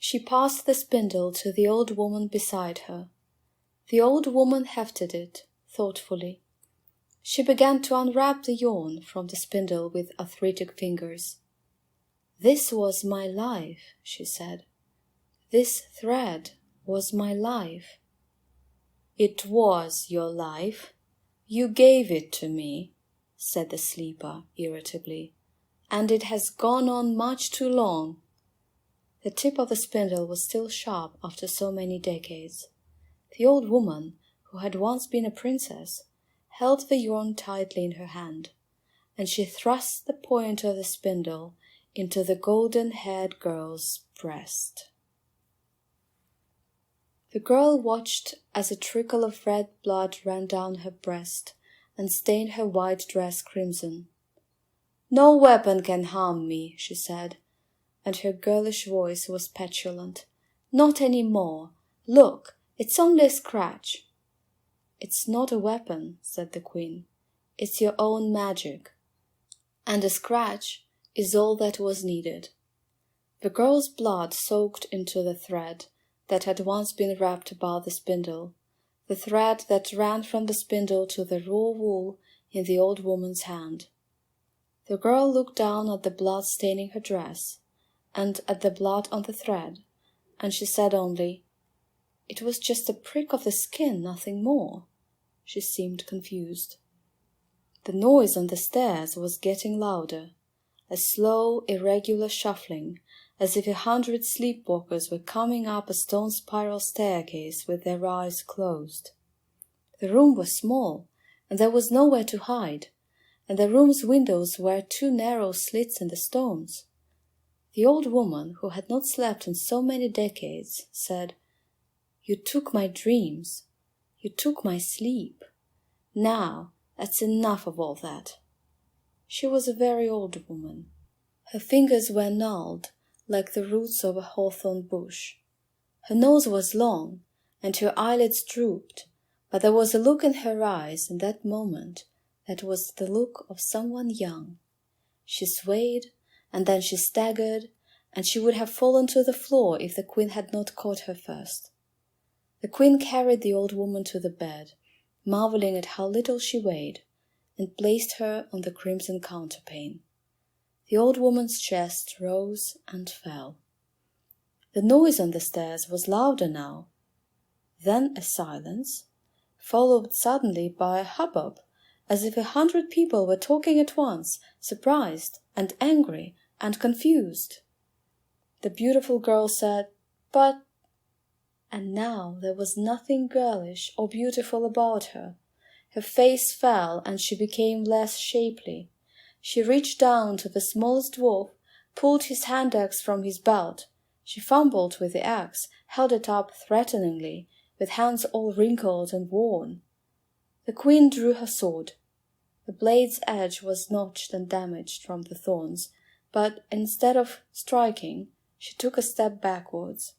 She passed the spindle to the old woman beside her. The old woman hefted it, thoughtfully. She began to unwrap the yarn from the spindle with arthritic fingers. "This was my life," she said. "This thread was my life." "It was your life. You gave it to me," said the sleeper irritably, "and it has gone on much too long." The tip of the spindle was still sharp after so many decades. The old woman, who had once been a princess, held the yarn tightly in her hand, and she thrust the point of the spindle into the golden-haired girl's breast. The girl watched as a trickle of red blood ran down her breast and stained her white dress crimson. "No weapon can harm me," she said, and her girlish voice was petulant. "Not any more. Look, it's only a scratch." "It's not a weapon," said the queen. "It's your own magic." And a scratch is all that was needed. The girl's blood soaked into the thread that had once been wrapped about the spindle, the thread that ran from the spindle to the raw wool in the old woman's hand. The girl looked down at the blood staining her dress, and at the blood on the thread, and she said only, "It was just a prick of the skin, nothing more." She seemed confused. The noise on the stairs was getting louder, a slow, irregular shuffling, as if 100 sleepwalkers were coming up a stone spiral staircase with their eyes closed. The room was small, and there was nowhere to hide, and the room's windows were 2 narrow slits in the stones. The old woman, who had not slept in so many decades, said, "You took my dreams. You took my sleep. Now, that's enough of all that." She was a very old woman. Her fingers were gnarled, like the roots of a hawthorn bush. Her nose was long, and her eyelids drooped, but there was a look in her eyes in that moment that was the look of someone young. She swayed, and then she staggered, and she would have fallen to the floor if the queen had not caught her first. The queen carried the old woman to the bed, marveling at how little she weighed, and placed her on the crimson counterpane. The old woman's chest rose and fell. The noise on the stairs was louder now. Then a silence, followed suddenly by a hubbub, as if 100 people were talking at once, surprised and angry and confused. The beautiful girl said, "But—" And now there was nothing girlish or beautiful about her. Her face fell, and she became less shapely. She reached down to the smallest dwarf, pulled his hand-axe from his belt. She fumbled with the axe, held it up threateningly, with hands all wrinkled and worn. The queen drew her sword. The blade's edge was notched and damaged from the thorns, but instead of striking, she took a step backwards.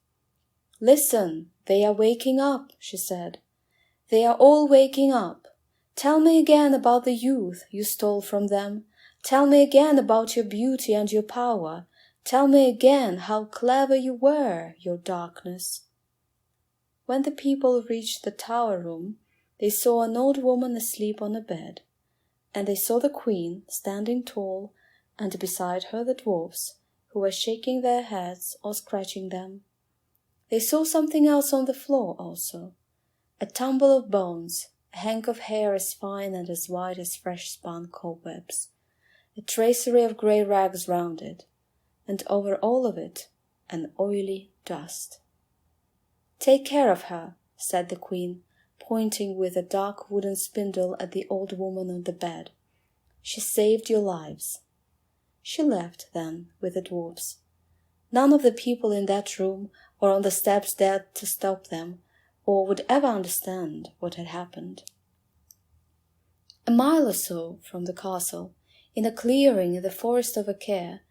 "Listen, they are waking up," she said. "They are all waking up. Tell me again about the youth you stole from them. Tell me again about your beauty and your power. Tell me again how clever you were, your darkness." When the people reached the tower room, they saw an old woman asleep on a bed, and they saw the queen standing tall, and beside her the dwarfs, who were shaking their heads or scratching them. They saw something else on the floor also, a tumble of bones, a hank of hair as fine and as white as fresh-spun cobwebs, a tracery of grey rags round it, and over all of it an oily dust. "Take care of her," said the queen, pointing with a dark wooden spindle at the old woman on the bed. "She saved your lives." She left then with the dwarfs. None of the people in that room or on the steps dared to stop them, or would ever understand what had happened. A mile or so from the castle, in a clearing in the forest of Acare,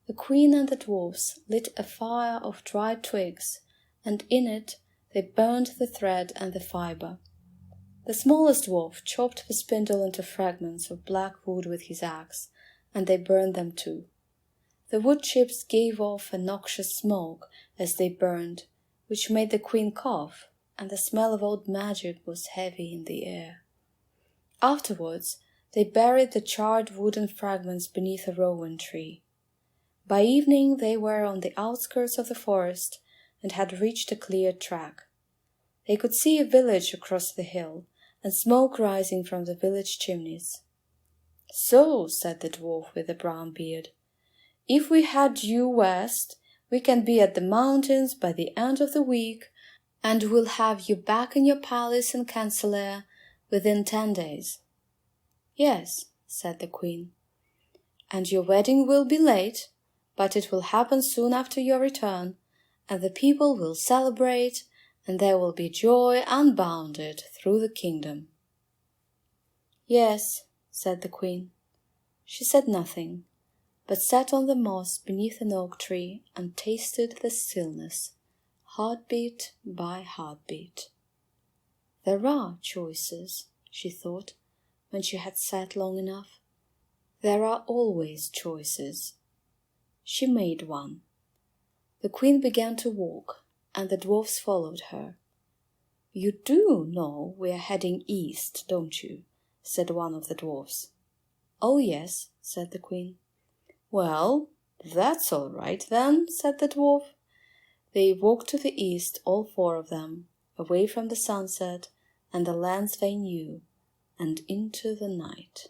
the queen and the dwarfs lit a fire of dried twigs, and in it they burned the thread and the fibre. The smallest dwarf chopped the spindle into fragments of black wood with his axe, and they burned them too. The wood chips gave off a noxious smoke as they burned, which made the queen cough, and the smell of old magic was heavy in the air. Afterwards, they buried the charred wooden fragments beneath a rowan tree. By evening they were on the outskirts of the forest and had reached a cleared track. They could see a village across the hill, and smoke rising from the village chimneys. "So," said the dwarf with the brown beard, "if we head due west, we can be at the mountains by the end of the week, and we'll have you back in your palace in Cancellaire within 10 days." "Yes," said the queen, "and your wedding will be late, but it will happen soon after your return, and the people will celebrate, and there will be joy unbounded through the kingdom." "Yes," said the queen. She said nothing, but sat on the moss beneath an oak tree and tasted the stillness, heartbeat by heartbeat. "There are choices," she thought, when she had sat long enough. "There are always choices." She made one. The queen began to walk, and the dwarfs followed her. "You do know we are heading east, don't you?" said one of the dwarfs. "Oh, yes," said the queen. "Well, that's all right then," said the dwarf. They walked to the east, all 4 of them, away from the sunset and the lands they knew, and into the night.